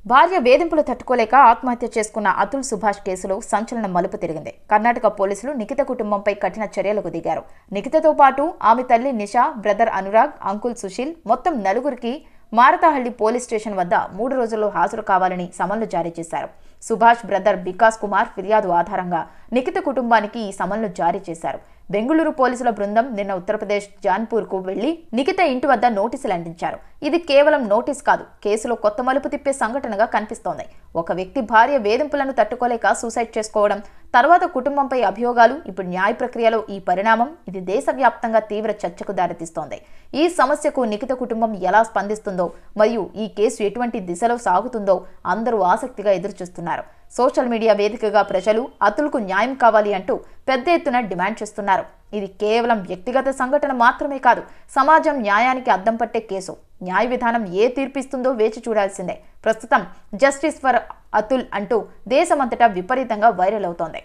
భార్య వేధింపులు తట్టుకోలేక ఆత్మహత్య చేసుకున్న అతుల్ సుభాష్ కేసులో సంచలనం మలుపు తిరిగింది. కర్ణాటక పోలీసులు నిఖిత కుటుంబంపై కఠిన చర్యలకు దిగారు. నిఖితతో పాటు ఆమె తల్లి నిషా, బ్రదర్ అనురాగ్, అంకుల్ సుశీల్ మొత్తం నలుగురికి మారతాహళ్లి పోలీస్ స్టేషన్ వద్ద 3 రోజుల్లో హాజరు కావాలని సమన్లు జారీ చేశారు. సుభాష్ బ్రదర్ వికాస్ కుమార్ ఫిర్యాదు ఆధారంగా నిఖిత కుటుంబానికి ఈ సమన్లు జారీ చేశారు. బెంగళూరు పోలీసుల బృందం నిన్న ఉత్తరప్రదేశ్ జాన్పూర్కు వెళ్లి నిఖిత ఇంటి వద్ద నోటీసులు అందించారు. ఇది కేవలం నోటీస్ కాదు, కేసులో కొత్త మలుపు తిప్పే సంఘటనగా కనిపిస్తోంది. ఒక వ్యక్తి భార్య వేధింపులను తట్టుకోలేక సూసైడ్ చేసుకోవడం, తర్వాత కుటుంబంపై అభియోగాలు, ఇప్పుడు న్యాయ ప్రక్రియలో ఈ పరిణామం ఇది దేశవ్యాప్తంగా తీవ్ర చర్చకు దారితీస్తోంది. ఈ సమస్యకు నిఖిత కుటుంబం ఎలా స్పందిస్తుందో మరియు ఈ కేసు ఎటువంటి దిశలో సాగుతుందో అందరూ ఆసక్తిగా ఎదురుచూస్తున్నారు. సోషల్ మీడియా వేదికగా ప్రజలు అతుల్కు న్యాయం కావాలి అంటూ పెద్ద ఎత్తున డిమాండ్ చేస్తున్నారు. ఇది కేవలం వ్యక్తిగత సంఘటన మాత్రమే కాదు, సమాజం న్యాయానికి అద్దం పట్టే కేసు. న్యాయ విధానం ఏ తీర్పిస్తుందో వేచి చూడాల్సిందే. ప్రస్తుతం జస్టిస్ ఫర్ అతుల్ అంటూ దేశమంతటా విపరీతంగా వైరల్ అవుతోంది.